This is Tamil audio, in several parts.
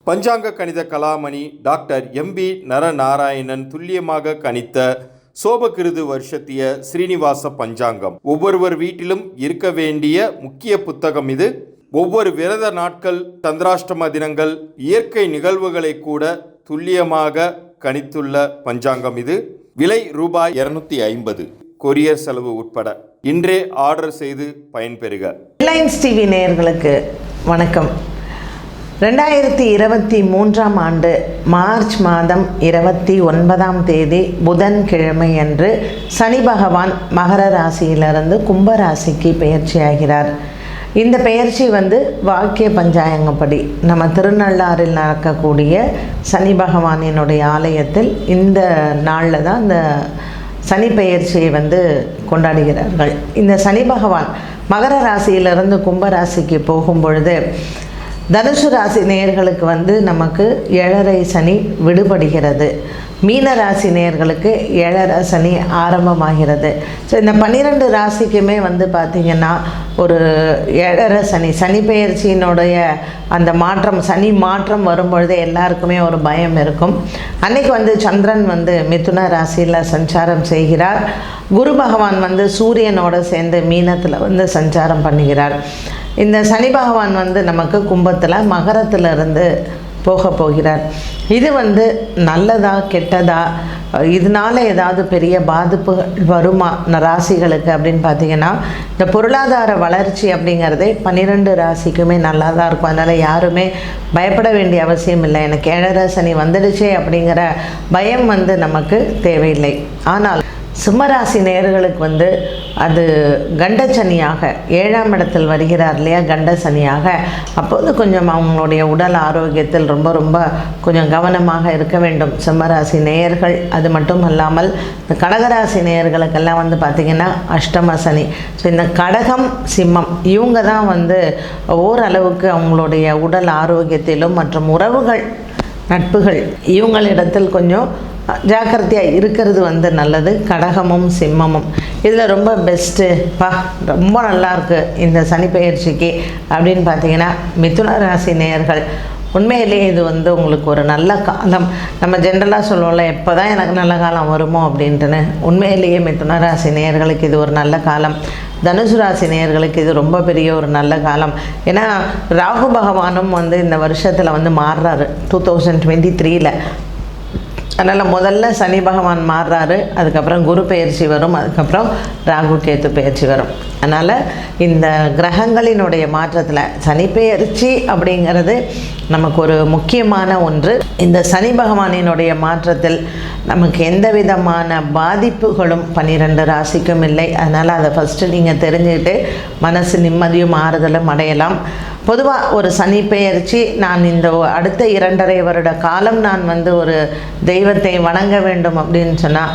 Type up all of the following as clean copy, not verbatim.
பஞ்சாங்க கணித கலாமணி டாக்டர் எம்பி நரநாராயணன் துல்லியமாக கணித்த சோபகிருது வருஷத்திய ஸ்ரீனிவாச பஞ்சாங்கம். ஒவ்வொருவர் வீட்டிலும் இருக்க வேண்டிய முக்கிய புத்தகம் இது. ஒவ்வொரு விரத நாட்கள், சந்திராஷ்டம தினங்கள், இயற்கை நிகழ்வுகளை கூட துல்லியமாக கணித்துள்ள பஞ்சாங்கம் இது. விலை ரூபாய் 250, கொரியர் செலவு உட்பட. இன்றே ஆர்டர் செய்து பயன்பெறுக. ரிலையன்ஸ் டிவி நேயர்களுக்கு வணக்கம். 2023 ஆண்டு மார்ச் மாதம் 29ஆம் தேதி புதன்கிழமை அன்று சனி பகவான் மகர ராசியிலிருந்து கும்பராசிக்கு பெயர்ச்சியாகிறார். இந்த பெயர்ச்சி வாக்கிய பஞ்சாங்கப்படி நம்ம திருநள்ளாறில் நடக்கக்கூடிய சனி பகவானினுடைய ஆலயத்தில் இந்த நாளில் தான் இந்த சனி பெயர்ச்சியை கொண்டாடுகிறார்கள். இந்த சனி பகவான் மகர ராசியிலிருந்து கும்பராசிக்கு போகும் பொழுது தனுசு ராசி நேயர்களுக்கு நமக்கு 7.5 சனி விடுபடுகிறது. மீன ராசி நேயர்களுக்கு 7.5 சனி ஆரம்பமாகிறது. ஸோ இந்த 12 ராசிக்குமே பார்த்திங்கன்னா ஒரு 7.5 சனி, சனி பெயர்ச்சியினுடைய அந்த மாற்றம், சனி மாற்றம் வரும்பொழுது எல்லாருக்குமே ஒரு பயம் இருக்கும். அன்றைக்கி சந்திரன் மிதுன ராசியில் சஞ்சாரம் செய்கிறார். குரு பகவான் சூரியனோடு சேர்ந்து மீனத்தில் சஞ்சாரம் பண்ணுகிறார். இந்த சனி பகவான் நமக்கு கும்பத்தில் மகரத்திலிருந்து போக போகிறார். இது நல்லதா கெட்டதா, இதனால் ஏதாவது பெரிய பாதிப்பு வருமா ராசிகளுக்கு அப்படின்னு பார்த்திங்கன்னா, இந்த பொருளாதார வளர்ச்சி அப்படிங்கிறதே 12 ராசிக்குமே நல்லா தான் இருக்கும். அதனால் யாருமே பயப்பட வேண்டிய அவசியம் இல்லை. எனக்கு 7.5 சனி வந்துடுச்சே அப்படிங்கிற பயம் நமக்கு தேவையில்லை. ஆனால் சிம்மராசி நேயர்களுக்கு அது கண்டசனியாக 7ஆம் இடத்தில் வருகிறார் இல்லையா, கண்டசனியாக. அப்போது கொஞ்சம் அவங்களுடைய உடல் ஆரோக்கியத்தில் ரொம்ப கொஞ்சம் கவனமாக இருக்க வேண்டும் சிம்மராசி நேயர்கள். அது மட்டும் இல்லாமல் இந்த கடகராசி நேயர்களுக்கெல்லாம் பார்த்திங்கன்னா அஷ்டம சனி. ஸோ இந்த கடகம், சிம்மம் இவங்க தான் ஓரளவுக்கு அவங்களுடைய உடல் ஆரோக்கியத்திலும் மற்றும் உறவுகள், நட்புகள் இவங்களிடத்தில் கொஞ்சம் ஜாக்கிரதையாக இருக்கிறது நல்லது. கடகமும் சிம்மமும் இதில் ரொம்ப பெஸ்ட்டுப்பா, ரொம்ப நல்லாயிருக்கு இந்த சனி பெயர்ச்சிக்கு அப்படின்னு பார்த்தீங்கன்னா மிதுன ராசி நேயர்கள். உண்மையிலேயே இது உங்களுக்கு ஒரு நல்ல காலம். நம்ம ஜென்ரலாக சொல்லுவோம்ல, எப்போ தான் எனக்கு நல்ல காலம் வருமோ அப்படின்ட்டுன்னு. உண்மையிலேயே மிதுன ராசி நேயர்களுக்கு இது ஒரு நல்ல காலம். தனுசு ராசி நேயர்களுக்கு இது ரொம்ப பெரிய ஒரு நல்ல காலம். ஏன்னா ராகு பகவானும் இந்த வருஷத்தில் மாறுறாரு 2023. அதனால் முதல்ல சனி பகவான் மாறுறாரு, அதுக்கப்புறம் குரு பெயர்ச்சி வரும், அதுக்கப்புறம் ராகு கேத்து பெயர்ச்சி வரும். அதனால் இந்த கிரகங்களினுடைய மாற்றத்தில் சனி பெயர்ச்சி அப்படிங்கிறது நமக்கு ஒரு முக்கியமான ஒன்று. இந்த சனி பகவானினுடைய மாற்றத்தில் நமக்கு எந்த விதமான பாதிப்புகளும் 12 ராசிக்கும் இல்லை. அதனால் அதை ஃபஸ்ட்டு நீங்கள் தெரிஞ்சுக்கிட்டு மனசு நிம்மதியும் ஆறுதலும் அடையலாம். பொதுவாக ஒரு சனி பெயர்ச்சி, நான் இந்த அடுத்த 2.5 வருட காலம் நான் ஒரு தெய்வத்தை வணங்க வேண்டும் அப்படின்னு சொன்னால்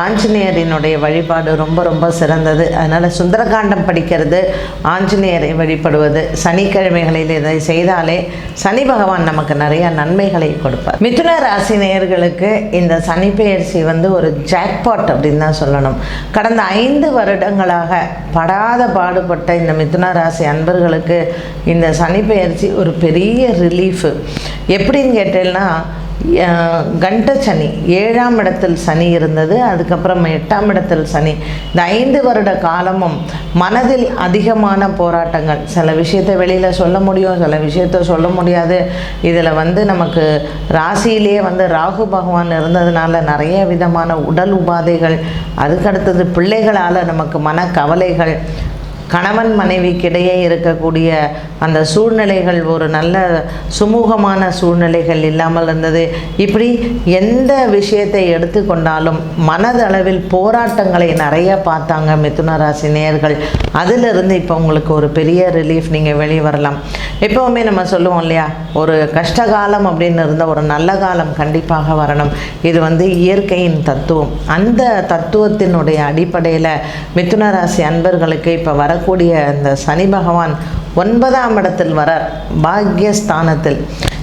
ஆஞ்சநேயரினுடைய வழிபாடு ரொம்ப சிறந்தது. அதனால் சுந்தரகாண்டம் படிக்கிறது, ஆஞ்சநேயரை வழிபடுவது, சனிக்கிழமைகளில் இதை செய்தாலே சனி பகவான் நமக்கு நிறைய நன்மைகளை கொடுப்பார். மிதுன ராசி நேயர்களுக்கு இந்த சனி பெயர்ச்சி ஒரு ஜாக்பாட் அப்படின்னு தான் சொல்லணும். கடந்த 5 வருடங்களாக படாத பாடுபட்ட இந்த மிதுன ராசி அன்பர்களுக்கு இந்த சனி பெயர்ச்சி ஒரு பெரிய ரிலீஃபு. எப்படின்னு கேட்டேன்னா, கண்டசனி 7ஆம் இடத்தில் சனி இருந்தது, அதுக்கப்புறம் 8ஆம் இடத்தில் சனி. இந்த 5 வருட காலமும் மனதில் அதிகமான போராட்டங்கள். சில விஷயத்தை வெளியில் சொல்ல முடியும், சில விஷயத்தை சொல்ல முடியாது. இதில் நமக்கு ராசியிலேயே ராகு பகவான் இருந்ததுனால நிறைய விதமான உடல் உபாதைகள், அதுக்கடுத்தது பிள்ளைகளால் நமக்கு மனக்கவலைகள், கணவன் மனைவிக்கிடையே இருக்கக்கூடிய அந்த சூழ்நிலைகள் ஒரு நல்ல சுமூகமான சூழ்நிலைகள் இல்லாமல் இருந்தது. இப்படி எந்த விஷயத்தை எடுத்துக்கொண்டாலும் மனதளவில் போராட்டங்களை நிறைய பார்த்தாங்க மிதுன ராசி நேயர்கள். அதிலிருந்து இப்போ உங்களுக்கு ஒரு பெரிய ரிலீஃப், நீங்கள் வெளியே வரலாம். எப்போவுமே நம்ம சொல்லுவோம் இல்லையா, ஒரு கஷ்டகாலம் அப்படின்னு இருந்தால் ஒரு நல்ல காலம் கண்டிப்பாக வரணும். இது இயற்கையின் தத்துவம். அந்த தத்துவத்தினுடைய அடிப்படையில் மிதுன ராசி அன்பர்களுக்கு இப்போ வரக்கூடிய இந்த சனி பகவான் 9ஆம் இடத்தில் வரார், பாக்யஸ்தானத்தில்.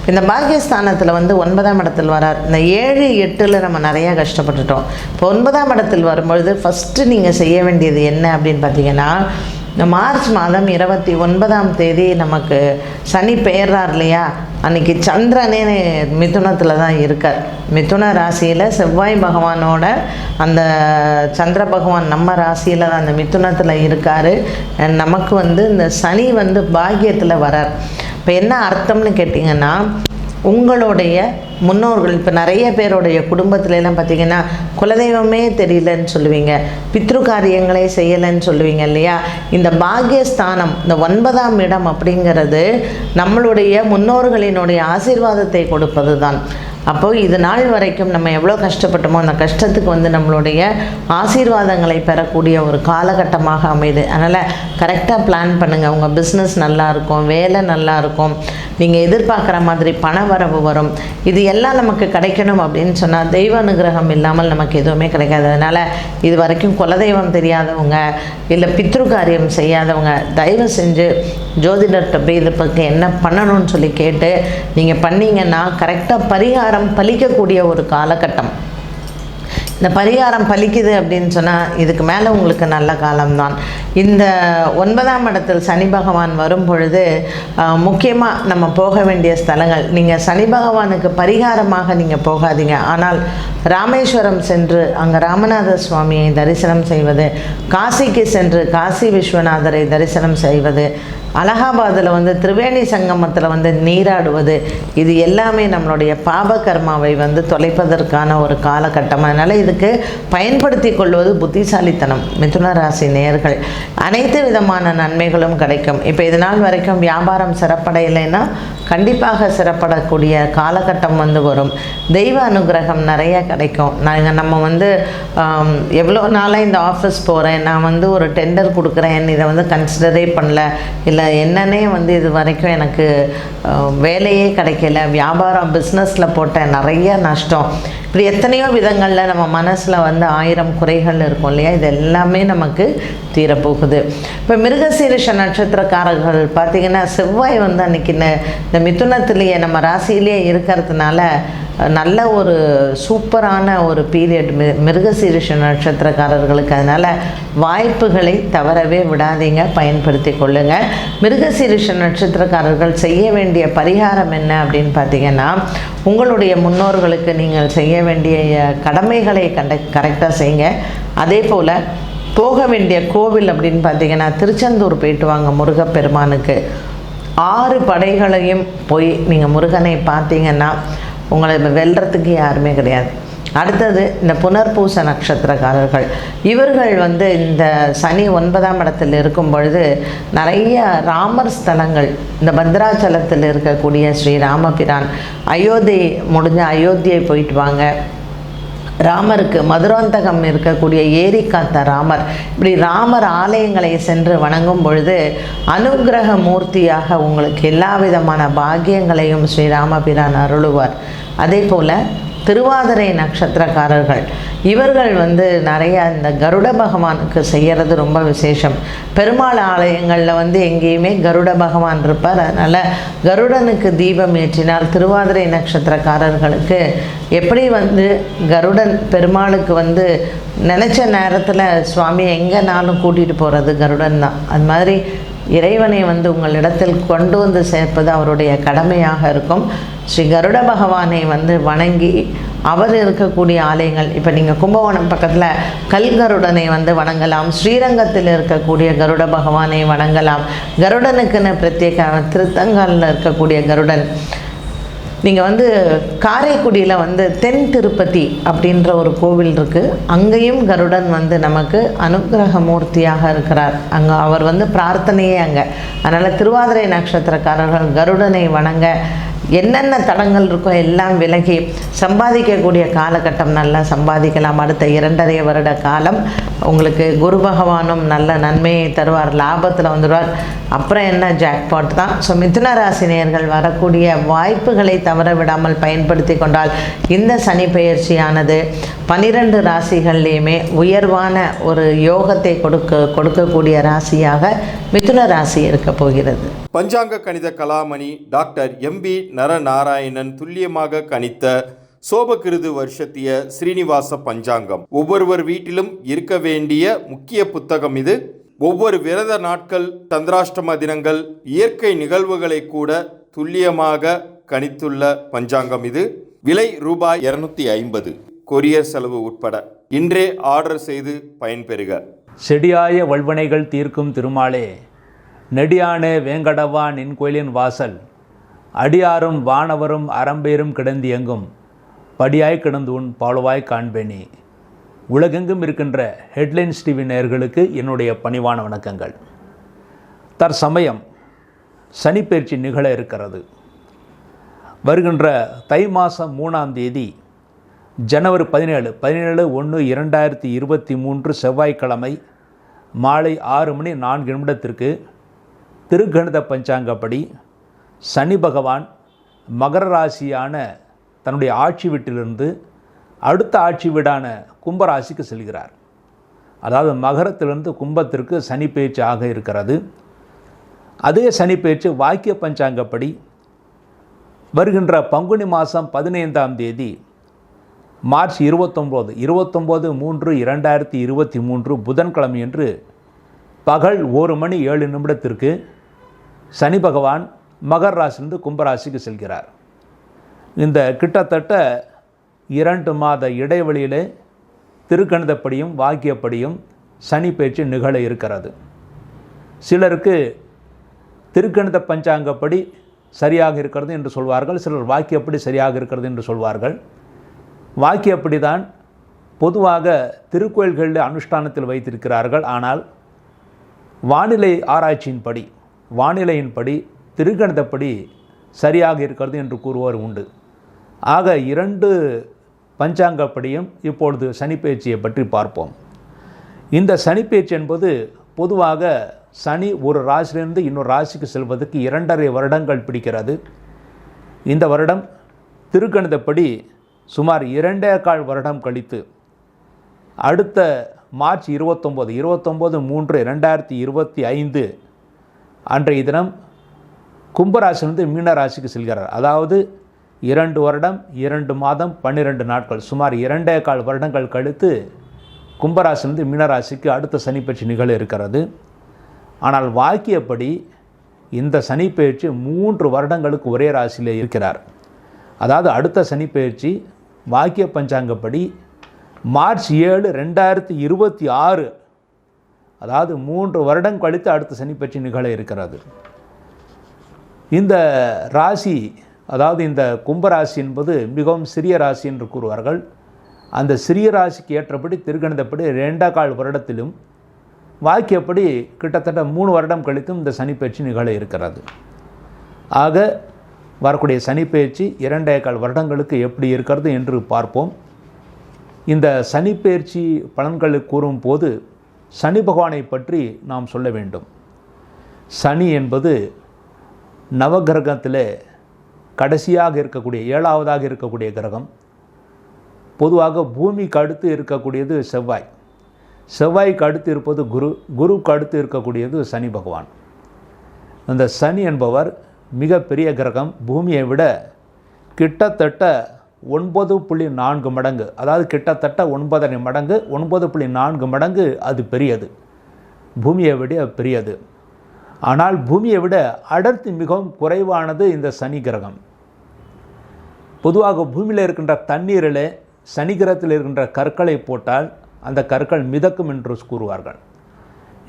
இந்த பாக்யஸ்தானத்தில் 9ஆம் இடத்தில் வரார். இந்த 7, 8 நம்ம நிறையா கஷ்டப்பட்டுட்டோம். இப்போ 9ஆம் இடத்தில் வரும்பொழுது ஃபஸ்ட்டு நீங்கள் செய்ய வேண்டியது என்ன அப்படின்னு பார்த்தீங்கன்னா, இந்த மார்ச் மாதம் 29ஆம் தேதி நமக்கு சனி பெயர்றார் இல்லையா, அன்றைக்கி சந்திரனே மிதுனத்தில் தான் இருக்கார். மிதுன ராசியில் செவ்வாய் பகவானோட அந்த சந்திர பகவான் நம்ம ராசியில் தான் அந்த மிதுனத்தில் இருக்கார். நமக்கு வந்து இந்த சனி வந்து பாக்கியத்தில் வரார். இப்போ என்ன அர்த்தம்னு கேட்டிங்கன்னா, உங்களுடைய முன்னோர்கள் இப்போ நிறைய பேருடைய குடும்பத்துலலாம் பார்த்திங்கன்னா குலதெய்வமே தெரியலன்னு சொல்லுவீங்க, பித்ரு காரியங்களே செய்யலைன்னு சொல்லுவீங்க இல்லையா. இந்த பாக்யஸ்தானம், இந்த 9ஆம் இடம் அப்படிங்கிறது நம்மளுடைய முன்னோர்களினுடைய ஆசீர்வாதத்தை கொடுப்பது தான். அப்போது இது நாள் வரைக்கும் நம்ம எவ்வளோ கஷ்டப்பட்டோமோ அந்த கஷ்டத்துக்கு வந்து நம்மளுடைய ஆசீர்வாதங்களை பெறக்கூடிய ஒரு காலகட்டமாக அமையுது. அதனால் கரெக்டாக பிளான் பண்ணுங்கள். உங்கள் பிஸ்னஸ் நல்லாயிருக்கும், வேலை நல்லாயிருக்கும், நீங்கள் எதிர்பார்க்குற மாதிரி பண வரவு வரும். இது எல்லாம் நமக்கு கிடைக்கணும் அப்படின்னு சொன்னால் தெய்வ அனுகிரகம் இல்லாமல் நமக்கு எதுவுமே கிடைக்காது. அதனால் இது வரைக்கும் குலதெய்வம் தெரியாதவங்க, இல்லை பித்ரு காரியம் செய்யாதவங்க, தயவு செஞ்சு ஜோதிடர்கிட்ட போய் இதை பற்றி என்ன பண்ணணும்னு சொல்லி கேட்டு நீங்கள் பண்ணிங்கன்னா கரெக்டாக பரிகாரம் பலிக்கக்கூடிய ஒரு காலகட்டம். இந்த பரிகாரம் பலிக்குது அப்படின்னு சொன்னால் இதுக்கு மேலே உங்களுக்கு நல்ல காலம்தான். இந்த 9ஆம் இடத்தில் சனி பகவான் வரும் பொழுது முக்கியமாக நம்ம போக வேண்டிய ஸ்தலங்கள், நீங்கள் சனி பகவானுக்கு பரிகாரமாக நீங்கள் போகாதீங்க. ஆனால் ராமேஸ்வரம் சென்று அங்கே ராமநாத சுவாமியை தரிசனம் செய்வது, காசிக்கு சென்று காசி விஸ்வநாதரை தரிசனம் செய்வது, அலகாபாத்தில் வந்து திரிவேணி சங்கமத்தில் வந்து நீராடுவது, இது எல்லாமே நம்மளுடைய பாப கர்மாவை வந்து தொலைப்பதற்கான ஒரு காலகட்டம். அதனால் இதுக்கு பயன்படுத்தி கொள்வது புத்திசாலித்தனம். மிதுன ராசி நேயர்கள் அனைத்து விதமான நன்மைகளும் கிடைக்கும். இப்போ இது நாள் வரைக்கும் வியாபாரம் சிறப்படையலைன்னா கண்டிப்பாக சிறப்படக்கூடிய காலகட்டம் வந்து வரும். தெய்வ அனுகிரகம் நிறைய கிடைக்கும். நம்ம வந்து எவ்வளோ நாளாக இந்த ஆஃபீஸ் போகிறேன், நான் வந்து ஒரு டெண்டர் கொடுக்குறேன், இதை வந்து கன்சிடரே பண்ணல, இல்லை என்னன்னே வந்து இது வரைக்கும் எனக்கு வேலையே கிடைக்கல, வியாபாரம் பிஸ்னஸில் போட்டேன் நிறைய நஷ்டம், இப்படி எத்தனையோ விதங்களில் நம்ம மனசில் வந்து 1000 குறைகள் இருக்கும் இல்லையா. இது எல்லாமே நமக்கு தீரப்போகுது. இப்போ மிருகசீரிஷ நட்சத்திரக்காரர்கள் பார்த்திங்கன்னா செவ்வாய் வந்து அன்றைக்கி இந்த மிதுனத்திலேயே நம்ம ராசியிலேயே இருக்கிறதுனால நல்ல ஒரு சூப்பரான ஒரு பீரியட் மிருகசீரிஷ நட்சத்திரக்காரர்களுக்கு. அதனால் வாய்ப்புகளை தவறவே விடாதீங்க, பயன்படுத்தி கொள்ளுங்கள். மிருகசீரிஷ நட்சத்திரக்காரர்கள் செய்ய வேண்டிய பரிகாரம் என்ன அப்படின்னு பார்த்திங்கன்னா, உங்களுடைய முன்னோர்களுக்கு நீங்கள் செய்ய வேண்டிய கடமைகளை கரெக்டாக செய்யுங்க. அதே போல் போக வேண்டிய கோவில் அப்படின்னு பார்த்திங்கன்னா திருச்செந்தூர் போயிட்டு வாங்க. முருகப்பெருமானுக்கு 6 படைகளையும் போய் நீங்கள் முருகனை பார்த்தீங்கன்னா உங்களை வெல்றதுக்கு யாருமே கிடையாது. அடுத்தது இந்த புனர்பூச நட்சத்திரக்காரர்கள், இவர்கள் வந்து இந்த சனி 9ஆம் இடத்தில் இருக்கும் பொழுது நிறைய ராமர் ஸ்தலங்கள், இந்த பத்ராச்சலத்தில் இருக்கக்கூடிய ஸ்ரீ ராமபிரான், அயோத்தி முடிஞ்ச அயோத்தியை போயிட்டு வாங்க. ராமருக்கு மதுராந்தகம் இருக்கக்கூடிய ஏரி காத்த ராமர், இப்படி ராமர் ஆலயங்களை சென்று வணங்கும் பொழுது அனுக்கிரக மூர்த்தியாக உங்களுக்கு எல்லா விதமான பாக்கியங்களையும் ஸ்ரீராமபிரான் அருளுவார். அதே போல் திருவாதிரை நட்சத்திரக்காரர்கள், இவர்கள் வந்து நிறைய இந்த கருட பகவானுக்கு செய்கிறது ரொம்ப விசேஷம். பெருமாள் ஆலயங்களில் வந்து எங்கேயுமே கருட பகவான் இருப்பார். அதனால் கருடனுக்கு தீபம் ஏற்றினால் திருவாதிரை நட்சத்திரக்காரர்களுக்கு எப்படி வந்து கருடன் பெருமாளுக்கு வந்து நினச்ச நேரத்தில் சுவாமி எங்கேனாலும் கூட்டிகிட்டு போகிறது கருடன் தான். அது மாதிரி இறைவனை வந்து உங்களிடத்தில் கொண்டு வந்து சேர்ப்பது அவருடைய கடமையாக இருக்கும். ஸ்ரீ கருட பகவானை வந்து வணங்கி அவர் இருக்கக்கூடிய ஆலயங்கள், இப்போ நீங்கள் கும்பகோணம் பக்கத்தில் கல்கருடனை வந்து வணங்கலாம், ஸ்ரீரங்கத்தில் இருக்கக்கூடிய கருட பகவானை வணங்கலாம். கருடனுக்குன்னு பிரத்யேக திருத்தங்கலில் இருக்கக்கூடிய கருடன், நீங்கள் வந்து காரைக்குடியில் வந்து தென் திருப்பதி அப்படின்ற ஒரு கோவில் இருக்குது, அங்கேயும் கருடன் வந்து நமக்கு அனுக்கிரக மூர்த்தியாக இருக்கிறார். அங்கே அவர் வந்து பிரார்த்தனையே அங்கே. அதனால் திருவாதிரை நட்சத்திரக்காரர்கள் கருடனை வணங்க என்னென்ன தடங்கள் இருக்கோ எல்லாம் விலகி சம்பாதிக்கக்கூடிய காலகட்டம், நல்லா சம்பாதிக்கலாம். அடுத்த 2.5 வருட காலம் உங்களுக்கு குரு பகவானும் நல்ல நன்மையை தருவார், லாபத்தில் வந்துடுவார். அப்புறம் என்ன ஜாக்பாட் தான். ஸோ மிதுன ராசினியர்கள் வரக்கூடிய வாய்ப்புகளை தவற விடாமல் பயன்படுத்தி கொண்டால் இந்த சனி பெயர்ச்சியானது 12 ராசிகள்லேயுமே உயர்வான ஒரு யோகத்தை கொடுக்கக்கூடிய ராசியாக மிதுன ராசி இருக்க போகிறது. பஞ்சாங்க கணித கலாமணி டாக்டர் எம்பி நரநாராயணன் துல்லியமாக கணித்த சோபகிருது வருஷத்திய ஸ்ரீனிவாச பஞ்சாங்கம். ஒவ்வொருவர் வீட்டிலும் இருக்க வேண்டிய முக்கிய புத்தகம் இது. ஒவ்வொரு விரத நாட்கள், சந்திராஷ்டம தினங்கள், இயற்கை நிகழ்வுகளை கூட துல்லியமாக கணித்துள்ள பஞ்சாங்கம் இது. விலை ரூபாய் 250, கொரியர் செலவு உட்பட. இன்றே ஆர்டர் செய்து பயன்பெறுக. செடியாய வல்வனைகள் தீர்க்கும் திருமாலே, நெடியானே வேங்கடவா நின் கோயிலின் வாசல், அடியாரும் வானவரும் அறம்பேரும் கிடந்து எங்கும் படியாய் கிடந்து உன் பாலுவாய் காண்பேனே. உலகெங்கும் இருக்கின்ற ஹெட்லைன்ஸ் டிவி நேயர்களுக்கு என்னுடைய பணிவான வணக்கங்கள். தற்சமயம் சனிப்பெயர்ச்சி நிகழ இருக்கிறது. வருகின்ற தை மாதம் 3ஆம் தேதி ஜனவரி 17/1/2023 செவ்வாய்க்கிழமை மாலை 6:04 திருக்கணித பஞ்சாங்கப்படி சனி பகவான் மகர ராசியான தன்னுடைய ஆட்சி வீட்டிலிருந்து அடுத்த ஆட்சி வீடான கும்பராசிக்கு செல்கிறார். அதாவது மகரத்திலிருந்து கும்பத்திற்கு சனி பெயர்ச்சி ஆக இருக்கிறது. அதே சனி பெயர்ச்சி வாக்கிய பஞ்சாங்கப்படி வருகின்ற பங்குனி மாதம் 15ஆம் தேதி மார்ச் 29/3/2023 புதன்கிழமை என்று பகல் 1:07 சனி பகவான் மகர ராசிலிருந்து கும்பராசிக்கு செல்கிறார். இந்த கிட்டத்தட்ட 2 மாத இடைவெளியிலே திருக்கணிதப்படியும் வாக்கியப்படியும் சனி பெயர்ச்சி நிகழ இருக்கிறது. சிலருக்கு திருக்கணித பஞ்சாங்கப்படி சரியாக இருக்கிறது என்று சொல்வார்கள், சிலர் வாக்கியப்படி சரியாக இருக்கிறது என்று சொல்வார்கள். வாக்கியப்படி தான் பொதுவாக திருக்கோயில்களில் அனுஷ்டானத்தில் வைத்திருக்கிறார்கள். ஆனால் வானிலை ஆராய்ச்சியின்படி, வானிலையின்படி திருக்கணிதப்படி சரியாக இருக்கிறது என்று கூறுவோர் உண்டு. ஆக 2 பஞ்சாங்கப்படியும் இப்பொழுது சனிப்பெயர்ச்சியை பற்றி பார்ப்போம். இந்த சனிப்பெயர்ச்சி என்பது பொதுவாக சனி ஒரு ராசியிலிருந்து இன்னொரு ராசிக்கு செல்வதற்கு 2.5 வருடங்கள் பிடிக்கிறது. இந்த வருடம் திருக்கணிதப்படி சுமார் 2.25 வருடம் கழித்து அடுத்த மார்ச் 29/3/2025 அன்றைய தினம் கும்பராசிலிருந்து மீன ராசிக்கு செல்கிறார். அதாவது 2 வருடம் 2 மாதம் 12 நாட்கள், சுமார் 2.25 வருடங்கள் கழித்து கும்பராசிலிருந்து மீனராசிக்கு அடுத்த சனிப்பெயர்ச்சி நிகழ இருக்கிறது. ஆனால் வாக்கியப்படி இந்த சனிப்பெயர்ச்சி 3 வருடங்களுக்கு ஒரே ராசியிலே இருக்கிறார். அதாவது அடுத்த சனிப்பெயர்ச்சி வாக்கிய பஞ்சாங்கப்படி மார்ச் 7, 2026, அதாவது 3 வருடம் கழித்து அடுத்த சனிப்பெயர்ச்சி நிகழ இருக்கிறது. இந்த ராசி, அதாவது இந்த கும்பராசி என்பது மிகவும் சிறிய ராசி என்று கூறுவார்கள். அந்த சிறிய ராசிக்கு ஏற்றபடி திருக்கணிதப்படி 2.25 வருடத்திலும் வாக்கியப்படி கிட்டத்தட்ட 3 வருடம் கழித்தும் இந்த சனிப்பெயர்ச்சி நிகழ இருக்கிறது. ஆக வரக்கூடிய சனிப்பெயர்ச்சி 2.25 வருடங்களுக்கு எப்படி இருக்கிறது என்று பார்ப்போம். இந்த சனிப்பெயர்ச்சி பலன்களை கூறும்போது சனி பகவானை பற்றி நாம் சொல்ல வேண்டும். சனி என்பது நவகிரகத்திலே கடைசியாக இருக்கக்கூடிய 7ஆவதாக இருக்கக்கூடிய கிரகம். பொதுவாக பூமிக்கு அடுத்து இருக்கக்கூடியது செவ்வாய், செவ்வாய்க்கு அடுத்து இருப்பது குரு, குருவுக்கு அடுத்து இருக்கக்கூடியது சனி பகவான். அந்த சனி என்பவர் மிகப்பெரிய கிரகம். பூமியை விட கிட்டத்தட்ட 9.4 மடங்கு, அதாவது கிட்டத்தட்ட 9.5 மடங்கு, 9.4 மடங்கு அது பெரியது, பூமியை விட பெரியது. ஆனால் பூமியை விட அடர்த்தி மிகவும் குறைவானது இந்த சனி கிரகம். பொதுவாக பூமியில் இருக்கின்ற தண்ணீரில் சனி கிரகத்தில் இருக்கின்ற கற்களை போட்டால் அந்த கற்கள் மிதக்கும் என்று கூறுவார்கள்.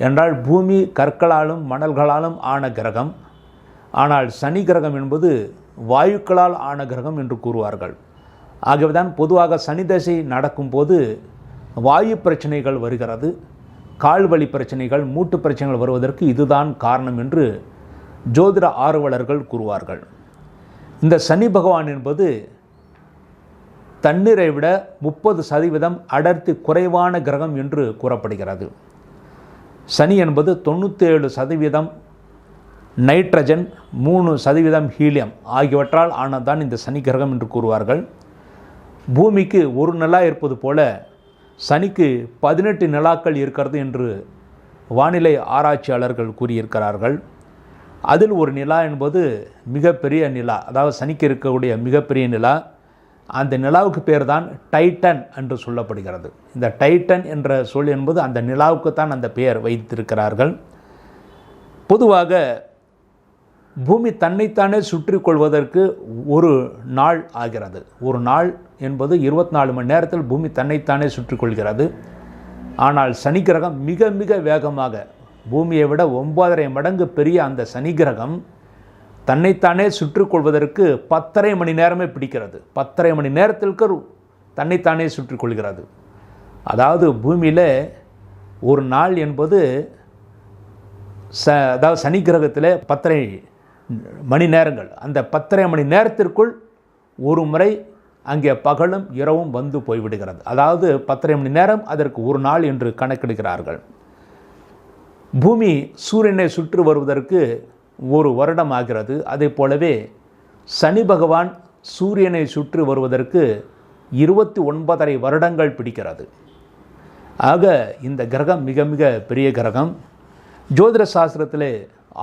என்றால் பூமி கற்களாலும் மணல்களாலும் ஆன கிரகம். ஆனால் சனி கிரகம் என்பது வாயுக்களால் ஆன கிரகம் என்று கூறுவார்கள். ஆகவேதான் பொதுவாக சனி தசை நடக்கும்போது வாயு பிரச்சனைகள் வருகிறது, கால்வலி பிரச்சனைகள், மூட்டு பிரச்சனைகள் வருவதற்கு இதுதான் காரணம் என்று ஜோதிட ஆர்வலர்கள் கூறுவார்கள். இந்த சனி பகவான் என்பது தண்ணீரை விட 30% அடர்த்தி குறைவான கிரகம் என்று கூறப்படுகிறது. சனி என்பது 97% நைட்ரஜன், 3% ஹீலியம் ஆகியவற்றால் ஆனதான் இந்த சனி கிரகம் என்று கூறுவார்கள். பூமிக்கு ஒரு நிலா இருப்பது போல சனிக்கு 18 நிலாக்கள் இருக்கிறது என்று வானிலை ஆராய்ச்சியாளர்கள் கூறியிருக்கிறார்கள். அதில் ஒரு நிலா என்பது மிகப்பெரிய நிலா, அதாவது சனிக்கு இருக்கக்கூடிய மிகப்பெரிய நிலா அந்த நிலாவுக்கு பேர் தான் டைட்டன் என்று சொல்லப்படுகிறது. இந்த டைட்டன் என்ற சொல் என்பது அந்த நிலாவுக்கு தான் அந்த பெயர் வைத்திருக்கிறார்கள். பொதுவாக பூமி தன்னைத்தானே சுற்றி கொள்வதற்கு ஒரு நாள் ஆகிறது. ஒரு நாள் என்பது 24 மணி நேரத்தில் பூமி தன்னைத்தானே சுற்றி கொள்கிறது. ஆனால் சனி கிரகம் மிக மிக வேகமாக, பூமியை விட 9.5 மடங்கு பெரிய அந்த சனி கிரகம் தன்னைத்தானே சுற்றி கொள்வதற்கு 10.5 மணி நேரமே பிடிக்கிறது. 10.5 மணி நேரத்திற்கு தன்னைத்தானே சுற்றி கொள்கிறது. அதாவது பூமியில் ஒரு நாள் என்பது அதாவது சனி கிரகத்தில் 10.5 மணி நேரங்கள். அந்த 10.5 மணி நேரத்திற்குள் ஒரு முறை அங்கே பகலும் இரவும் வந்து போய்விடுகிறது. அதாவது 10.5 மணி நேரம் அதற்கு ஒரு நாள் என்று கணக்கெடுக்கிறார்கள். பூமி சூரியனை சுற்றி வருவதற்கு ஒரு வருடம் ஆகிறது. அதே போலவே சனி பகவான் சூரியனை சுற்றி வருவதற்கு 29.5 வருடங்கள் பிடிக்கிறது. ஆக இந்த கிரகம் மிக மிக பெரிய கிரகம். ஜோதிட சாஸ்திரத்திலே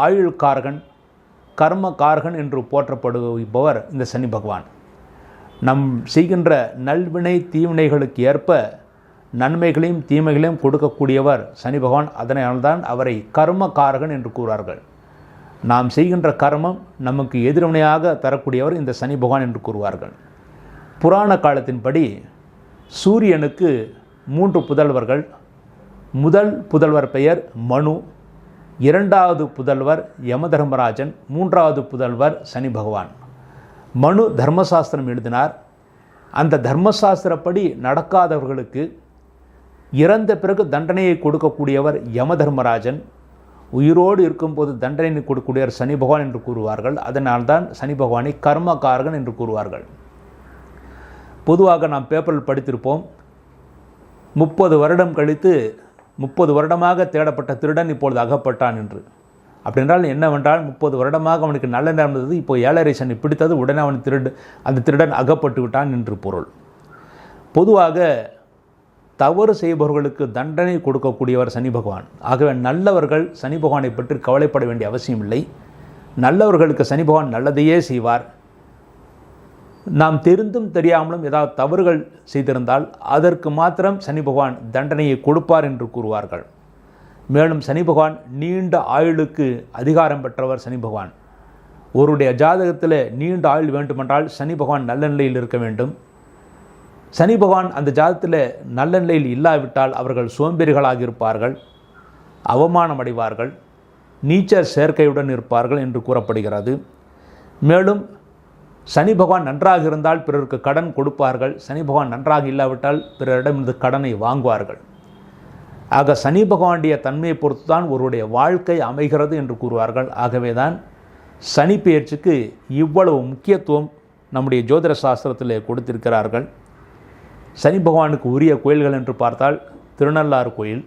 ஆயுள்காரகன், கர்மகாரகன் என்று போற்றப்படுபவர் இந்த சனி பகவான். நம் செய்கின்ற நல்வினை தீவினைகளுக்கு ஏற்ப நன்மைகளையும் தீமைகளையும் கொடுக்கக்கூடியவர் சனி பகவான். அதனால்தான் அவரை கர்மகாரகன் என்று கூறுவார்கள். நாம் செய்கின்ற கர்மம் நமக்கு எதிர்வினையாக தரக்கூடியவர் இந்த சனி பகவான் என்று கூறுவார்கள். புராண காலத்தின்படி சூரியனுக்கு 3 புதல்வர்கள். முதல் புதல்வர் பெயர் மனு, 2வது புதல்வர் யமதர்மராஜன், 3வது புதல்வர் சனி பகவான். மனு தர்மசாஸ்திரம் எழுதினார். அந்த தர்மசாஸ்திரப்படி நடக்காதவர்களுக்கு இறந்த பிறகு தண்டனையை கொடுக்கக்கூடியவர் யமதர்மராஜன். உயிரோடு இருக்கும்போது தண்டனை கொடுக்கக்கூடியவர் சனி பகவான் என்று கூறுவார்கள். அதனால்தான் சனி பகவானை கர்மகாரகன் என்று கூறுவார்கள். பொதுவாக நாம் பேப்பரில் படித்திருப்போம், 30 வருடம் கழித்து 30 வருடமாக தேடப்பட்ட திருடன் இப்பொழுது அகப்பட்டான் என்று. அப்படின்றால் என்னவென்றால் 30 வருடமாக அவனுக்கு நல்ல நேரம் இருந்தது, இப்போ 7.5 சனி பிடித்தது, உடனே அவன் அந்த திருடன் அகப்பட்டு விட்டான் என்று பொருள். பொதுவாக தவறு செய்பவர்களுக்கு தண்டனை கொடுக்கக்கூடியவர் சனி பகவான். ஆகவே நல்லவர்கள் சனி பகவானை பற்றி கவலைப்பட வேண்டிய அவசியம் இல்லை. நல்லவர்களுக்கு சனி பகவான் நல்லதையே செய்வார். நாம் தெரிந்தும் தெரியாமலும் ஏதாவது தவறுகள் செய்திருந்தால் அதற்கு மாத்திரம் சனி பகவான் தண்டனையை கொடுப்பார் என்று கூறுவார்கள். மேலும் சனி பகவான் நீண்ட ஆயுளுக்கு அதிகாரம் பெற்றவர் சனி பகவான். ஒருடைய ஜாதகத்தில் நீண்ட ஆயுள் வேண்டுமென்றால் சனி பகவான் நல்ல நிலையில் இருக்க வேண்டும். சனி பகவான் அந்த ஜாதகத்தில் நல்ல நிலையில் இல்லாவிட்டால் அவர்கள் சோம்பேறிகளாக இருப்பார்கள், அவமானம் அடைவார்கள், நீச்சர் சேர்க்கையுடன் இருப்பார்கள் என்று கூறப்படுகிறது. மேலும் சனி பகவான் நன்றாக இருந்தால் பிறருக்கு கடன் கொடுப்பார்கள், சனி பகவான் நன்றாக இல்லாவிட்டால் பிறரிடமிருந்து கடனை வாங்குவார்கள். ஆக சனி பகவானுடைய தன்மையை பொறுத்து தான் ஒருவருடைய வாழ்க்கை அமைகிறது என்று கூறுவார்கள். ஆகவே தான் சனி பெயர்ச்சிக்கு இவ்வளவு முக்கியத்துவம் நம்முடைய ஜோதிட சாஸ்திரத்தில் கொடுத்திருக்கிறார்கள். சனி பகவானுக்கு உரிய கோயில்கள் என்று பார்த்தால் திருநள்ளாறு கோயில்,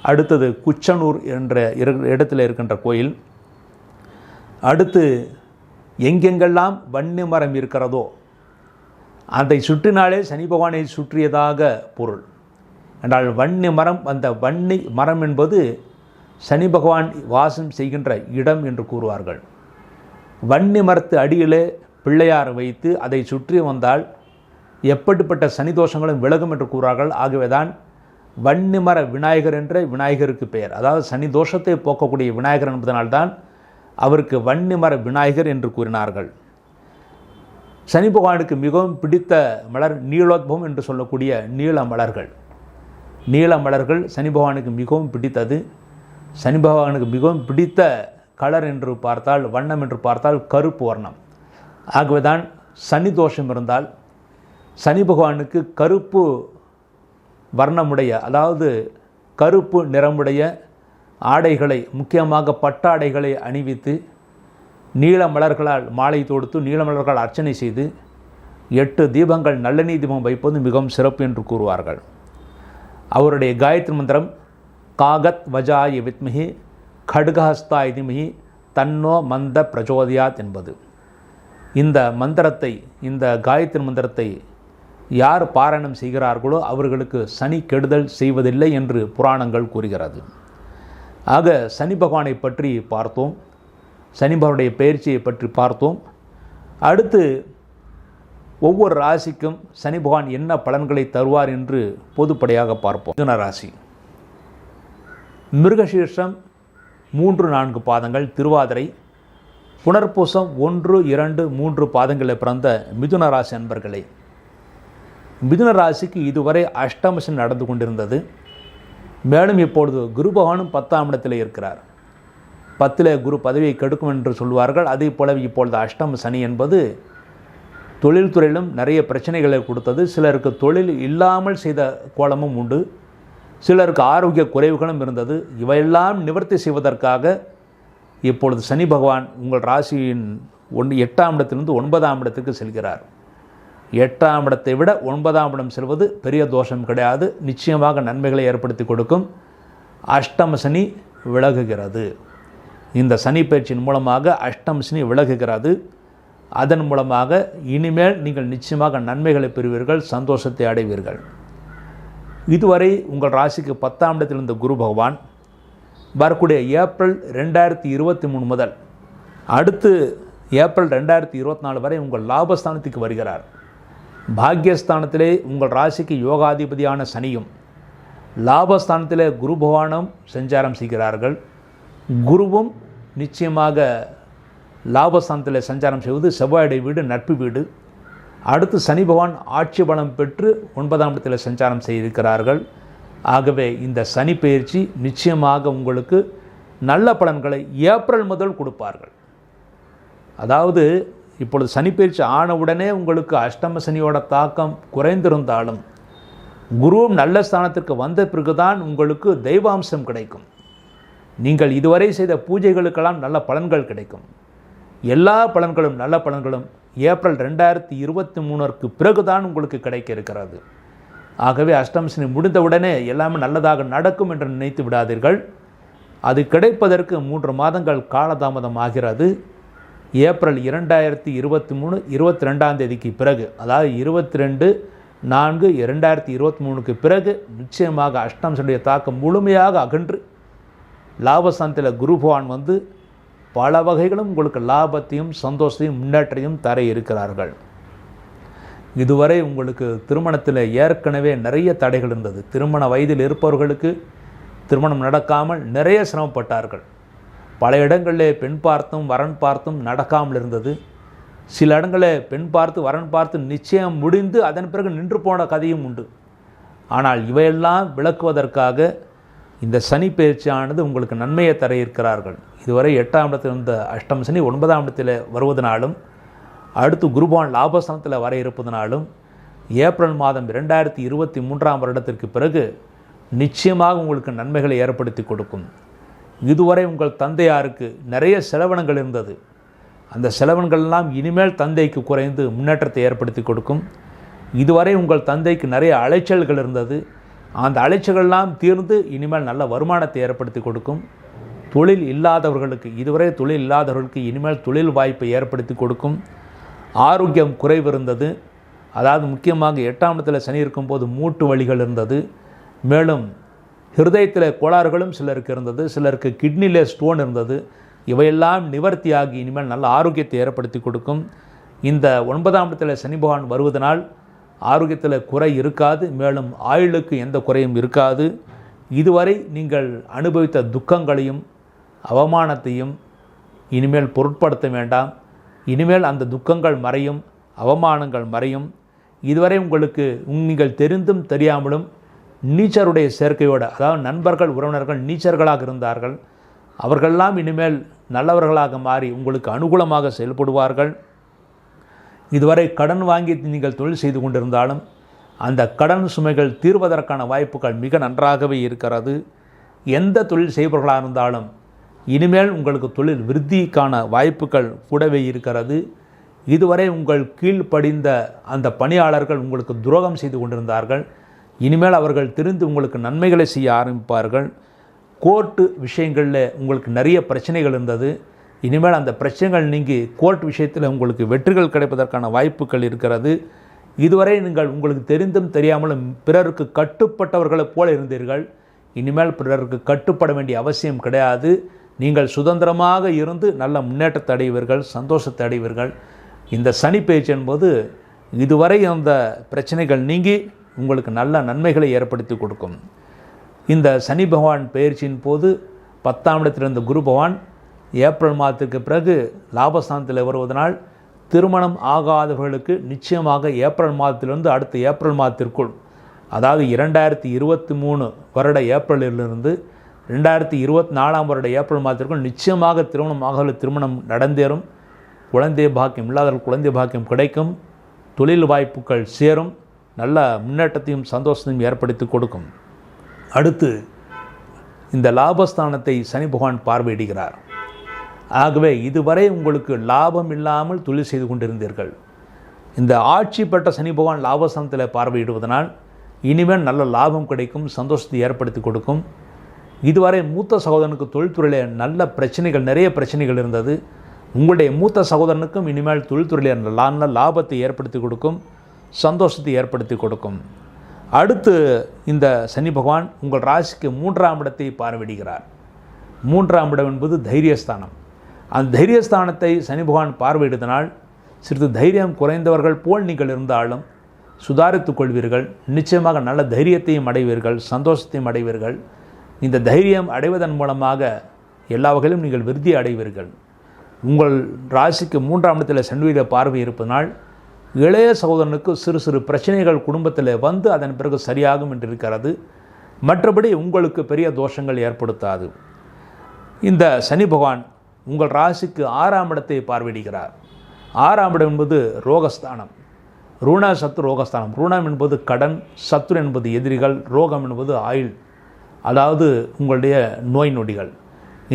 அடுத்தது குச்சனூர் என்ற இடத்தில் இருக்கின்ற கோயில், அடுத்து எங்கெங்கெல்லாம் வன்னி மரம் இருக்கிறதோ அதை சுற்றினாலே சனி பகவானை சுற்றியதாக பொருள். என்றால் வன்னி மரம், அந்த வன்னி மரம் என்பது சனி பகவான் வாசம் செய்கின்ற இடம் என்று கூறுவார்கள். வன்னி மரத்து அடியிலே பிள்ளையார் வைத்து அதை சுற்றி வந்தால் எப்படிப்பட்ட சனி தோஷங்களும் விலகும் என்று கூறுவார்கள். ஆகவேதான் வன்னிமர விநாயகர் என்ற விநாயகருக்கு பெயர். அதாவது சனி தோஷத்தை போக்கக்கூடிய விநாயகர் என்பதனால்தான் அவருக்கு வன்னிமர விநாயகர் என்று கூறினார்கள். சனி பகவானுக்கு மிகவும் பிடித்த மலர் நீலோத்பவம் என்று சொல்லக்கூடிய நீல மலர்கள். நீல மலர்கள் சனி பகவானுக்கு மிகவும் பிடித்தது. சனி பகவானுக்கு மிகவும் பிடித்த கலர் என்று பார்த்தால், வண்ணம் என்று பார்த்தால் கருப்பு வர்ணம். ஆகவேதான் சனி தோஷம் இருந்தால் சனி பகவானுக்கு கருப்பு வர்ணமுடைய, அதாவது கருப்பு நிறமுடைய ஆடைகளை, முக்கியமாக பட்டாடைகளை அணிவித்து நீல மலர்களால் மாலை தொடுத்து நீல மலர்களால் அர்ச்சனை செய்து 8 தீபங்கள் நல்லெண்ணெய் தீபம் வைப்பது மிகவும் சிறப்பு என்று கூறுவார்கள். அவருடைய காயத்ரி மந்திரம் காகத் வஜாய வித்மஹி கடுகஹஸ்தாய தீமஹி தன்னோ மந்த பிரச்சோதயாத் என்பது. இந்த மந்திரத்தை, இந்த காயத்ரி மந்திரத்தை யார் பாராயணம் செய்கிறார்களோ அவர்களுக்கு சனி கெடுதல் செய்வதில்லை என்று புராணங்கள் கூறுகிறது. ஆக சனி பகவானை பற்றி பார்த்தோம், சனி பகவானுடைய பயிற்சியை பற்றி பார்த்தோம். அடுத்து ஒவ்வொரு ராசிக்கும் சனி பகவான் என்ன பலன்களை தருவார் என்று பொதுப்படையாக பார்ப்போம். மிதுன ராசி, மிருகசீர்ஷம் 3-4 பாதங்கள், திருவாதிரை, புனர்பூசம் 1, 2, 3 பாதங்களில் பிறந்த மிதுன ராசி அன்பர்களே, மிதுன ராசிக்கு இதுவரை அஷ்டம சனி நடந்து கொண்டிருந்தது. மேலும் இப்பொழுது குரு பகவானும் 10ஆம் இடத்தில் இருக்கிறார். 10ல் குரு பதவியை கெடுக்கும் என்று சொல்வார்கள். அதே போல இப்பொழுது அஷ்டம சனி என்பது தொழில்துறையிலும் நிறைய பிரச்சனைகளை கொடுத்தது. சிலருக்கு தொழில் இல்லாமல் செய்த கோலமும் உண்டு, சிலருக்கு ஆரோக்கிய குறைவுகளும் இருந்தது. இவையெல்லாம் நிவர்த்தி செய்வதற்காக இப்பொழுது சனி பகவான் உங்கள் ராசியின் 8ஆம் இடத்திலிருந்து 9ஆம் இடத்துக்கு செல்கிறார். 8ஆம் இடத்தை விட 9ஆம் இடம் செல்வது பெரிய தோஷம் கிடையாது, நிச்சயமாக நன்மைகளை ஏற்படுத்தி கொடுக்கும். அஷ்டம சனி விலகுகிறது. இந்த சனி பயிற்சியின் மூலமாக அஷ்டம சனி விலகுகிறது. அதன் மூலமாக இனிமேல் நீங்கள் நிச்சயமாக நன்மைகளை பெறுவீர்கள், சந்தோஷத்தை அடைவீர்கள். இதுவரை உங்கள் ராசிக்கு 10ஆம் இடத்தில் இருந்த குரு பகவான் வரக்கூடிய ஏப்ரல் 2023 முதல் அடுத்து ஏப்ரல் 2024 வரை உங்கள் லாபஸ்தானத்துக்கு வருகிறார். பாக்யஸ்தானத்திலே உங்கள் ராசிக்கு யோகாதிபதியான சனியும், லாபஸ்தானத்திலே குரு பகவானும் சஞ்சாரம் செய்கிறார்கள். குருவும் நிச்சயமாக லாபஸ்தானத்தில் சஞ்சாரம் செய்வது செவ்வாயுடைய வீடு, நட்பு வீடு. அடுத்து சனி பகவான் ஆட்சி பலம் பெற்று 9ஆம் இடத்தில் சஞ்சாரம் செய்திருக்கிறார்கள். ஆகவே இந்த சனி பயிற்சி நிச்சயமாக உங்களுக்கு நல்ல பலன்களை ஏப்ரல் முதல் கொடுப்பார்கள். அதாவது இப்பொழுது சனி பயிற்சி ஆனவுடனே உங்களுக்கு அஷ்டம சனியோட தாக்கம் குறைந்திருந்தாலும் குருவும் நல்ல ஸ்தானத்திற்கு வந்த பிறகுதான் உங்களுக்கு தெய்வாம்சம் கிடைக்கும். நீங்கள் இதுவரை செய்த பூஜைகளுக்கெல்லாம் நல்ல பலன்கள் கிடைக்கும். எல்லா பலன்களும் நல்ல பலன்களும் ஏப்ரல் 2023 பிறகுதான் உங்களுக்கு கிடைக்க இருக்கிறது. ஆகவே அஷ்டம சனி முடிந்தவுடனே எல்லாமே நல்லதாக நடக்கும் என்று நினைத்து விடாதீர்கள். அது கிடைப்பதற்கு 3 மாதங்கள் காலதாமதம் ஆகிறது. ஏப்ரல் 2023 22ஆம் தேதிக்கு பிறகு, அதாவது 22/4/2023 பிறகு நிச்சயமாக அஷ்டம சனியுடைய தாக்கம் முழுமையாக அகன்று லாபஸ்தானத்தில் குரு பகவான் வந்து பல வகைகளும் உங்களுக்கு லாபத்தையும் சந்தோஷத்தையும் முன்னேற்றையும் தர இருக்கிறார்கள். இதுவரை உங்களுக்கு திருமணத்தில் ஏற்கனவே நிறைய தடைகள் இருந்தது. திருமண வயதில் இருப்பவர்களுக்கு திருமணம் நடக்காமல் நிறைய சிரமப்பட்டார்கள். பல இடங்களில் பெண் பார்த்தும் வரன் பார்த்தும் நடக்காமல் இருந்தது. சில இடங்களில் பெண் பார்த்து வரன் பார்த்து நிச்சயம் முடிந்து அதன் பிறகு நின்று போன கதையும் உண்டு. ஆனால் இவையெல்லாம் விளக்குவதற்காக இந்த சனி பயிற்சியானது உங்களுக்கு நன்மையை தர இருக்கிறார்கள். இதுவரை 8ஆம் இடத்தில் இருந்த அஷ்டம சனி 9ஆம் இடத்தில் வருவதனாலும் அடுத்து குருபவான் லாபஸ்தானத்தில் வர இருப்பதனாலும் ஏப்ரல் மாதம் 2023ஆம் வருடத்திற்கு பிறகு நிச்சயமாக உங்களுக்கு நன்மைகளை ஏற்படுத்தி கொடுக்கும். இதுவரை உங்கள் தந்தையாருக்கு நிறைய செலவினங்கள் இருந்தது. அந்த செலவினங்கள்லாம் இனிமேல் தந்தைக்கு குறைந்து முன்னேற்றத்தை ஏற்படுத்தி கொடுக்கும். இதுவரை உங்கள் தந்தைக்கு நிறைய அலைச்சல்கள் இருந்தது. அந்த அலைச்சல்கள்லாம் தீர்ந்து இனிமேல் நல்ல வருமானத்தை ஏற்படுத்தி கொடுக்கும். தொழில் இல்லாதவர்களுக்கு, இதுவரை தொழில் இல்லாதவர்களுக்கு இனிமேல் தொழில் வாய்ப்பை ஏற்படுத்தி கொடுக்கும். ஆரோக்கியம் குறைவு இருந்தது. அதாவது முக்கியமாக 8ஆம் இடத்தில் சனி இருக்கும்போது மூட்டு வலிகள் இருந்தது. மேலும் ஹிருதயத்தில் கோளாறுகளும் சிலருக்கு இருந்தது. சிலருக்கு கிட்னியில் ஸ்டோன் இருந்தது. இவையெல்லாம் நிவர்த்தியாகி இனிமேல் நல்ல ஆரோக்கியத்தை ஏற்படுத்தி கொடுக்கும். இந்த 9ஆம் இடத்தில் சனி பகவான் வருவதனால் ஆரோக்கியத்தில் குறை இருக்காது. மேலும் ஆயுளுக்கு எந்த குறையும் இருக்காது. இதுவரை நீங்கள் அனுபவித்த துக்கங்களையும் அவமானத்தையும் இனிமேல் பொருட்படுத்த வேண்டாம். இனிமேல் அந்த துக்கங்கள் மறையும், அவமானங்கள் மறையும். இதுவரை உங்களுக்கு நீங்கள் தெரிந்தும் தெரியாமலும் நீச்சருடைய சேர்க்கையோடு, அதாவது நண்பர்கள் உறவினர்கள் நீச்சர்களாக இருந்தார்கள். அவர்களெல்லாம் இனிமேல் நல்லவர்களாக மாறி உங்களுக்கு அனுகூலமாக செயல்படுவார்கள். இதுவரை கடன் வாங்கி நீங்கள் தொழில் செய்து கொண்டிருந்தாலும் அந்த கடன் சுமைகள் தீர்வதற்கான வாய்ப்புகள் மிக நன்றாகவே இருக்கிறது. எந்த தொழில் செய்பவர்களாக இருந்தாலும் இனிமேல் உங்களுக்கு தொழில் விருத்திக்கான வாய்ப்புகள் கூடவே இருக்கிறது. இதுவரை உங்கள் கீழ்ப்படிந்த அந்த பணியாளர்கள் உங்களுக்கு துரோகம் செய்து கொண்டிருந்தார்கள். இனிமேல் அவர்கள் தெரிந்து உங்களுக்கு நன்மைகளை செய்ய ஆரம்பிப்பார்கள். கோர்ட்டு விஷயங்களில் உங்களுக்கு நிறைய பிரச்சனைகள் இருந்தது. இனிமேல் அந்த பிரச்சனைகள் நீங்கி கோர்ட் விஷயத்தில் உங்களுக்கு வெற்றிகள் கிடைப்பதற்கான வாய்ப்புகள் இருக்கிறது. இதுவரை நீங்கள் உங்களுக்கு தெரிந்தும் தெரியாமலும் பிறருக்கு கட்டுப்பட்டவர்களைப் போல இருந்தீர்கள். இனிமேல் பிறருக்கு கட்டுப்பட வேண்டிய அவசியம் கிடையாது. நீங்கள் சுதந்திரமாக இருந்து நல்ல முன்னேற்றத்தை அடைவீர்கள், சந்தோஷத்தை அடைவீர்கள். இந்த சனி பயிற்சி என்பது இதுவரை அந்த பிரச்சனைகள் நீங்கி உங்களுக்கு நல்ல நன்மைகளை ஏற்படுத்தி கொடுக்கும். இந்த சனி பகவான் பெயர்ச்சியின் போது 10ஆம் இடத்தில் இருந்த குரு பகவான் ஏப்ரல் மாதத்துக்கு பிறகு லாபஸ்தானத்தில் வருவதனால் திருமணம் ஆகாதவர்களுக்கு நிச்சயமாக ஏப்ரல் மாதத்திலிருந்து அடுத்த ஏப்ரல் மாதத்திற்குள், அதாவது 2023 வருட ஏப்ரலிலிருந்து 2024 வருட ஏப்ரல் மாதத்திற்குள் நிச்சயமாக திருமணம் நடந்தேறும். குழந்தை பாக்கியம் இல்லாதவர்கள் குழந்தை பாக்கியம் கிடைக்கும். தொழில் வாய்ப்புகள் சேரும். நல்ல முன்னேற்றத்தையும் சந்தோஷத்தையும் ஏற்படுத்தி கொடுக்கும். அடுத்து இந்த லாபஸ்தானத்தை சனி பகவான் பார்வையிடுகிறார். ஆகவே இதுவரை உங்களுக்கு லாபம் இல்லாமல் தொழில் செய்து கொண்டிருந்தீர்கள். இந்த ஆட்சி பெற்ற சனி பகவான் லாபஸ்தானத்தில் பார்வையிடுவதனால் இனிமேல் நல்ல லாபம் கிடைக்கும், சந்தோஷத்தை ஏற்படுத்தி கொடுக்கும். இதுவரை மூத்த சகோதரனுக்கு தொழில்துறையிலே நல்ல பிரச்சனைகள், நிறைய பிரச்சனைகள் இருந்தது. உங்களுடைய மூத்த சகோதரனுக்கும் இனிமேல் தொழில்துறையிலே நல்ல லாபத்தை ஏற்படுத்தி கொடுக்கும், சந்தோஷத்தை ஏற்படுத்தி கொடுக்கும். அடுத்து இந்த சனி பகவான் உங்கள் ராசிக்கு 3ஆம் இடத்தை பார்வையிடுகிறார். 3ஆம் இடம் என்பது தைரியஸ்தானம். அந்த தைரியஸ்தானத்தை சனி பகவான் பார்வையிடுவதனால் சிறிது தைரியம் குறைந்தவர்கள் போல் நீங்கள் இருந்தாலும் சுதாரித்துக் கொள்வீர்கள். நிச்சயமாக நல்ல தைரியத்தையும் அடைவீர்கள், சந்தோஷத்தையும் அடைவீர்கள். இந்த தைரியம் அடைவதன் மூலமாக எல்லா வகையிலும் நீங்கள் விருத்தி அடைவீர்கள். உங்கள் ராசிக்கு 3ஆம் இடத்தில் சனியுடைய பார்வை இருப்பதனால் இளைய சகோதரனுக்கு சிறு சிறு பிரச்சனைகள் குடும்பத்தில் வந்து அதன் பிறகு சரியாகும் என்று இருக்கிறது. மற்றபடி உங்களுக்கு பெரிய தோஷங்கள் ஏற்படுத்தாது. இந்த சனி பகவான் உங்கள் ராசிக்கு 6ஆம் இடத்தை பார்வையிடுகிறார். 6ஆம் இடம் என்பது ரோகஸ்தானம். ரூண சத்ரு ரோகஸ்தானம். ரூணம் என்பது கடன், சத்ரு என்பது எதிரிகள், ரோகம் என்பது ஆயுள், அதாவது உங்களுடைய நோய் நொடிகள்.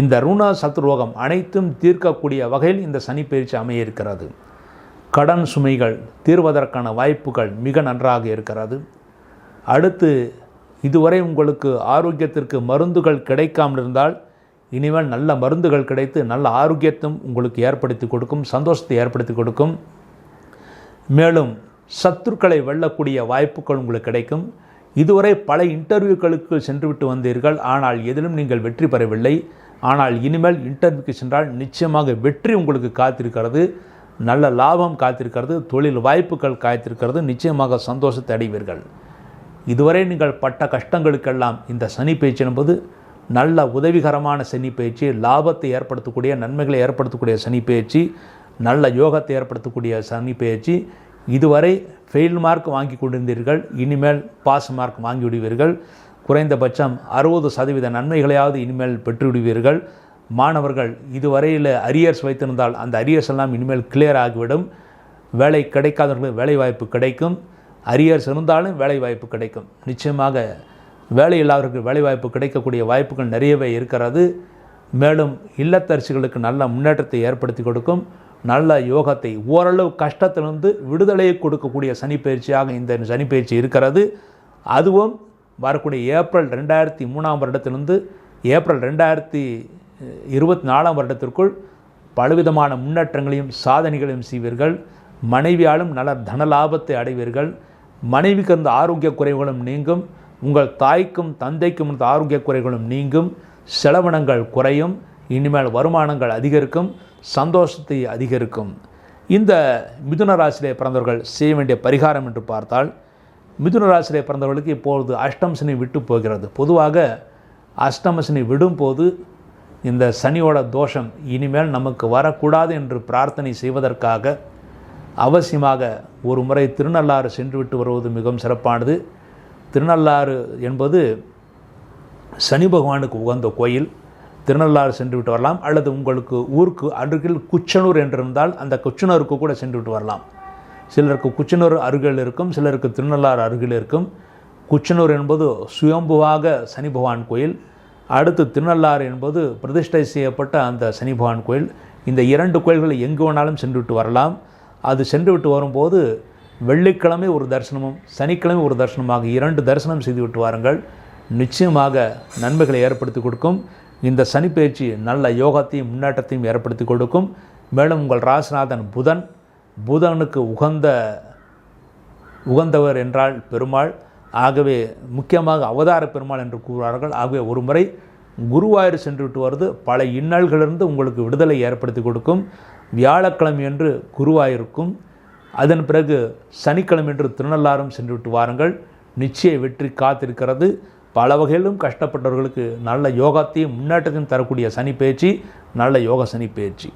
இந்த ரூண சத்ரு ரோகம் அனைத்தும் தீர்க்கக்கூடிய வகையில் இந்த சனி பயிற்சி அமைய இருக்கிறது. கடன் சுமைகள் தீர்வதற்கான வாய்ப்புகள் மிக நன்றாக இருக்கிறது. அடுத்து இதுவரை உங்களுக்கு ஆரோக்கியத்திற்கு மருந்துகள் கிடைக்காமல் இருந்தால் இனிமேல் நல்ல மருந்துகள் கிடைத்து நல்ல ஆரோக்கியத்தையும் உங்களுக்கு ஏற்படுத்தி கொடுக்கும், சந்தோஷத்தை ஏற்படுத்தி கொடுக்கும். மேலும் சத்துருக்களை வெல்லக்கூடிய வாய்ப்புகள் உங்களுக்கு கிடைக்கும். இதுவரை பல இன்டர்வியூக்களுக்கு சென்றுவிட்டு வந்தீர்கள், ஆனால் எதிலும் நீங்கள் வெற்றி பெறவில்லை. ஆனால் இனிமேல் இன்டர்வியூக்கு சென்றால் நிச்சயமாக வெற்றி உங்களுக்கு காத்திருக்கிறது, நல்ல லாபம் காத்திருக்கிறது, தொழில் வாய்ப்புகள் காத்திருக்கிறது. நிச்சயமாக சந்தோஷத்தை அடைவீர்கள். இதுவரை நீங்கள் பட்ட கஷ்டங்களுக்கெல்லாம் இந்த சனி பயிற்சி என்பது நல்ல உதவிகரமான சனி பயிற்சி, லாபத்தை ஏற்படுத்தக்கூடிய, நன்மைகளை ஏற்படுத்தக்கூடிய சனி பயிற்சி, நல்ல யோகத்தை ஏற்படுத்தக்கூடிய சனி பயிற்சி. இதுவரை ஃபெயில் மார்க் வாங்கி கொண்டிருந்தீர்கள், இனிமேல் பாஸ் மார்க் வாங்கி விடுவீர்கள். குறைந்தபட்சம் 60% நன்மைகளையாவது இனிமேல் பெற்றுவிடுவீர்கள். மாணவர்கள் இதுவரையில் அரியர்ஸ் வைத்திருந்தால் அந்த அரியர்ஸ் எல்லாம் இனிமேல் கிளியர் ஆகிவிடும். வேலை கிடைக்காதவர்களுக்கு வேலை வாய்ப்பு கிடைக்கும். அரியர்ஸ் இருந்தாலும் வேலை வாய்ப்பு கிடைக்கும். நிச்சயமாக வேலை இல்லாதவர்களுக்கு வேலை வாய்ப்பு கிடைக்கக்கூடிய வாய்ப்புகள் நிறையவே இருக்கிறது. மேலும் இல்லத்தரசிகளுக்கு நல்ல முன்னேற்றத்தை ஏற்படுத்தி கொடுக்கும், நல்ல யோகத்தை, ஓரளவு கஷ்டத்திலிருந்து விடுதலையை கொடுக்கக்கூடிய சனிப்பயிற்சியாக இந்த சனிப்பயிற்சி இருக்கிறது. அதுவும் வரக்கூடிய ஏப்ரல் 2003 வருடத்திலிருந்து ஏப்ரல் 2024 வருடத்திற்குள் பலவிதமான முன்னேற்றங்களையும் சாதனைகளையும் செய்வீர்கள். மனைவியாலும் நல்ல தனலாபத்தை அடைவீர்கள். மனைவிக்கு இருந்த ஆரோக்கிய குறைவுகளும் நீங்கும். உங்கள் தாய்க்கும் தந்தைக்கும் இருந்த ஆரோக்கிய குறைகளும் நீங்கும். செலவினங்கள் குறையும். இனிமேல் வருமானங்கள் அதிகரிக்கும், சந்தோஷத்தை அதிகரிக்கும். இந்த மிதுன ராசியிலே பிறந்தவர்கள் செய்ய வேண்டிய பரிகாரம் என்று பார்த்தால், மிதுன ராசியிலே பிறந்தவர்களுக்கு இப்பொழுது அஷ்டம சனி விட்டு போகிறது. பொதுவாக அஷ்டம சனி விடும்போது இந்த சனியோட தோஷம் இனிமேல் நமக்கு வரக்கூடாது என்று பிரார்த்தனை செய்வதற்காக அவசியமாக ஒரு முறை திருநள்ளாறு சென்றுவிட்டு வருவது மிகவும் சிறப்பானது. திருநள்ளாறு என்பது சனி பகவானுக்கு உகந்த கோயில். திருநள்ளாறு சென்றுவிட்டு வரலாம். அல்லது உங்களுக்கு ஊருக்கு அருகில் குச்சனூர் என்றிருந்தால் அந்த குச்சனூருக்கு கூட சென்றுவிட்டு வரலாம். சிலருக்கு குச்சனூர் அருகில் இருக்கும், சிலருக்கு திருநள்ளாறு அருகில் இருக்கும். குச்சனூர் என்பது சுயம்புவாக சனி பகவான் கோயில். அடுத்து திருநள்ளாறு என்பது பிரதிஷ்டை செய்யப்பட்ட அந்த சனி பகவான் கோயில். இந்த 2 கோயில்களை எங்கு வேணாலும் சென்றுவிட்டு வரலாம். அது சென்றுவிட்டு வரும்போது வெள்ளிக்கிழமை ஒரு தரிசனமும் சனிக்கிழமை ஒரு தரிசனமாக 2 தரிசனம் செய்துவிட்டு வாருங்கள். நிச்சயமாக நன்மைகளை ஏற்படுத்தி கொடுக்கும். இந்த சனிப்பயிற்சி நல்ல யோகத்தையும் முன்னேற்றத்தையும் ஏற்படுத்தி கொடுக்கும். மேலும் உங்கள் ராசிநாதன் புதனுக்கு உகந்தவர் என்றால் பெருமாள். ஆகவே முக்கியமாக அவதார பெருமாள் என்று கூறுவார்கள். ஆகவே ஒரு முறை குருவாயூர் சென்றுவிட்டு வருது பல இன்னல்களிலிருந்து உங்களுக்கு விடுதலை ஏற்படுத்தி கொடுக்கும். வியாழக்கிழமை என்று குருவாயூருக்கும் அதன் பிறகு சனிக்கிழமை என்று திருநள்ளாறும் சென்று விட்டு வாருங்கள். நிச்சய வெற்றி காத்திருக்கிறது. பல வகையிலும் கஷ்டப்பட்டவர்களுக்கு நல்ல யோகத்தையும் முன்னேற்றத்தையும் தரக்கூடிய சனி பயிற்சி, நல்ல யோக சனி பயிற்சி.